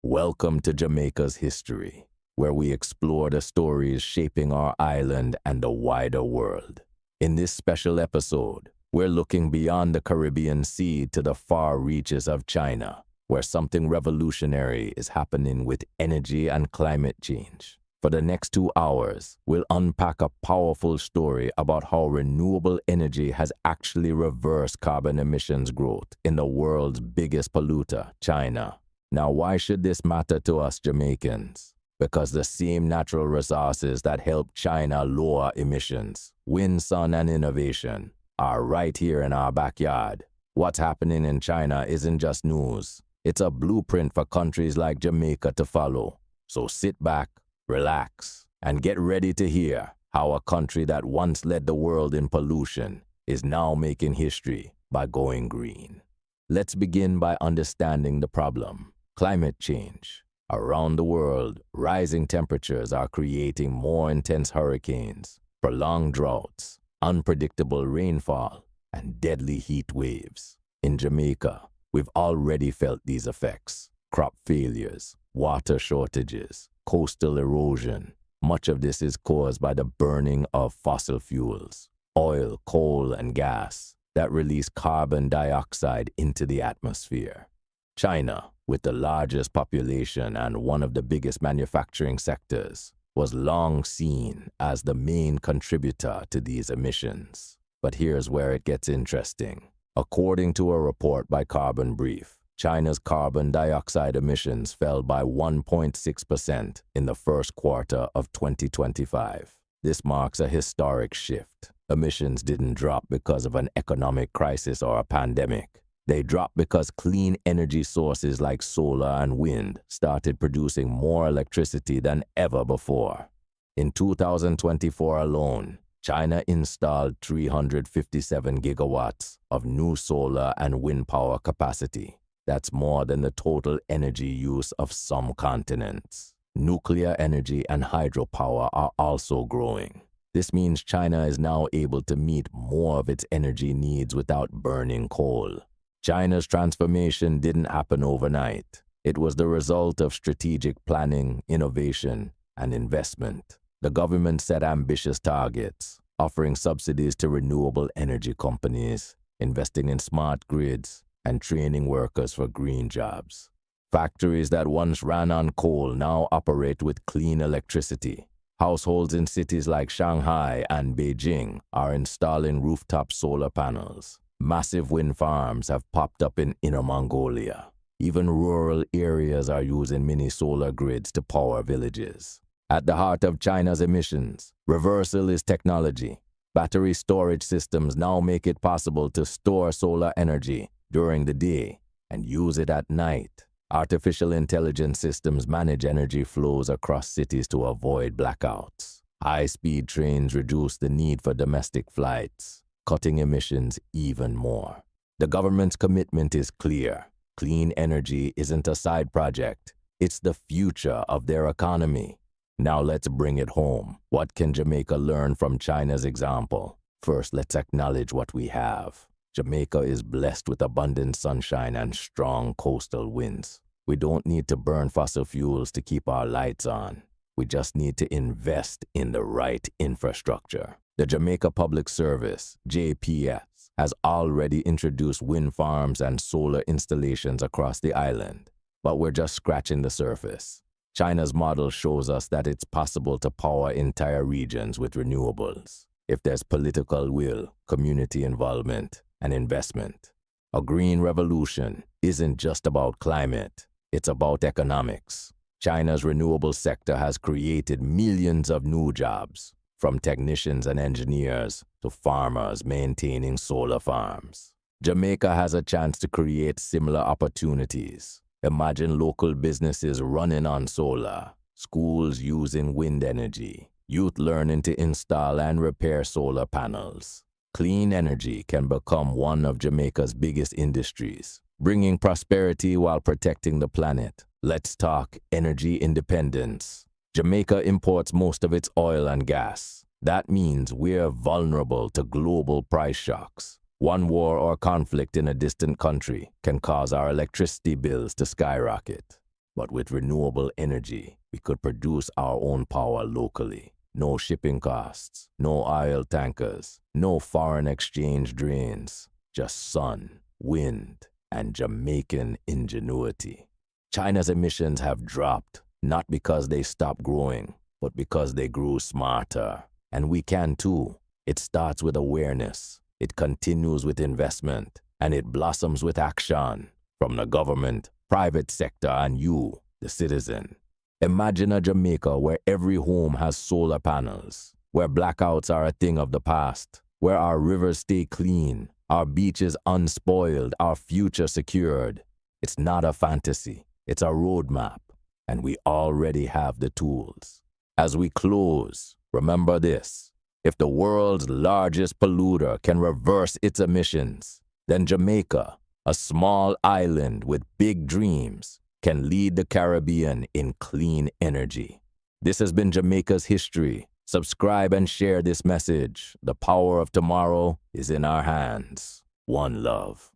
Welcome to Jamaica's History, where we explore the stories shaping our island and the wider world. In this special episode, we're looking beyond the Caribbean Sea to the far reaches of China, where something revolutionary is happening with energy and climate change. For the next 2 hours, we'll unpack a powerful story about how renewable energy has actually reversed carbon emissions growth in the world's biggest polluter, China. Now, why should this matter to us Jamaicans? Because the same natural resources that help China lower emissions, wind, sun, and innovation, are right here in our backyard. What's happening in China isn't just news. It's a blueprint for countries like Jamaica to follow. So sit back, relax, and get ready to hear how a country that once led the world in pollution is now making history by going green. Let's begin by understanding the problem. Climate change. Around the world, rising temperatures are creating more intense hurricanes, prolonged droughts, unpredictable rainfall, and deadly heat waves. In Jamaica, we've already felt these effects. Crop failures, water shortages, coastal erosion. Much of this is caused by the burning of fossil fuels, oil, coal, and gas that release carbon dioxide into the atmosphere. China, with the largest population and one of the biggest manufacturing sectors, was long seen as the main contributor to these emissions. But here's where it gets interesting. According to a report by Carbon Brief, China's carbon dioxide emissions fell by 1.6% in the first quarter of 2025. This marks a historic shift. Emissions didn't drop because of an economic crisis or a pandemic. They dropped because clean energy sources like solar and wind started producing more electricity than ever before. In 2024 alone, China installed 357 gigawatts of new solar and wind power capacity. That's more than the total energy use of some continents. Nuclear energy and hydropower are also growing. This means China is now able to meet more of its energy needs without burning coal. China's transformation didn't happen overnight. It was the result of strategic planning, innovation, and investment. The government set ambitious targets, offering subsidies to renewable energy companies, investing in smart grids, and training workers for green jobs. Factories that once ran on coal now operate with clean electricity. Households in cities like Shanghai and Beijing are installing rooftop solar panels. Massive wind farms have popped up in Inner Mongolia. Even rural areas are using mini solar grids to power villages. At the heart of China's emissions, reversal is technology. Battery storage systems now make it possible to store solar energy during the day and use it at night. Artificial intelligence systems manage energy flows across cities to avoid blackouts. High-speed trains reduce the need for domestic flights, cutting emissions even more. The government's commitment is clear. Clean energy isn't a side project. It's the future of their economy. Now let's bring it home. What can Jamaica learn from China's example? First, let's acknowledge what we have. Jamaica is blessed with abundant sunshine and strong coastal winds. We don't need to burn fossil fuels to keep our lights on. We just need to invest in the right infrastructure. The Jamaica Public Service, JPS, has already introduced wind farms and solar installations across the island, but we're just scratching the surface. China's model shows us that it's possible to power entire regions with renewables, if there's political will, community involvement, and investment. A green revolution isn't just about climate, it's about economics. China's renewable sector has created millions of new jobs, from technicians and engineers to farmers maintaining solar farms. Jamaica has a chance to create similar opportunities. Imagine local businesses running on solar, schools using wind energy, youth learning to install and repair solar panels. Clean energy can become one of Jamaica's biggest industries, bringing prosperity while protecting the planet. Let's talk energy independence. Jamaica imports most of its oil and gas. That means we're vulnerable to global price shocks. One war or conflict in a distant country can cause our electricity bills to skyrocket. But with renewable energy, we could produce our own power locally. No shipping costs, no oil tankers, no foreign exchange drains, just sun, wind, and Jamaican ingenuity. China's emissions have dropped, not because they stopped growing, but because they grew smarter. And we can too. It starts with awareness, it continues with investment, and it blossoms with action from the government, private sector, and you, the citizen. Imagine a Jamaica where every home has solar panels, where blackouts are a thing of the past, where our rivers stay clean, our beaches unspoiled, our future secured. It's not a fantasy, it's a roadmap, and we already have the tools. As we close, remember this: if the world's largest polluter can reverse its emissions, then Jamaica, a small island with big dreams, can lead the Caribbean in clean energy. This has been Jamaica's History. Subscribe and share this message. The power of tomorrow is in our hands. One love.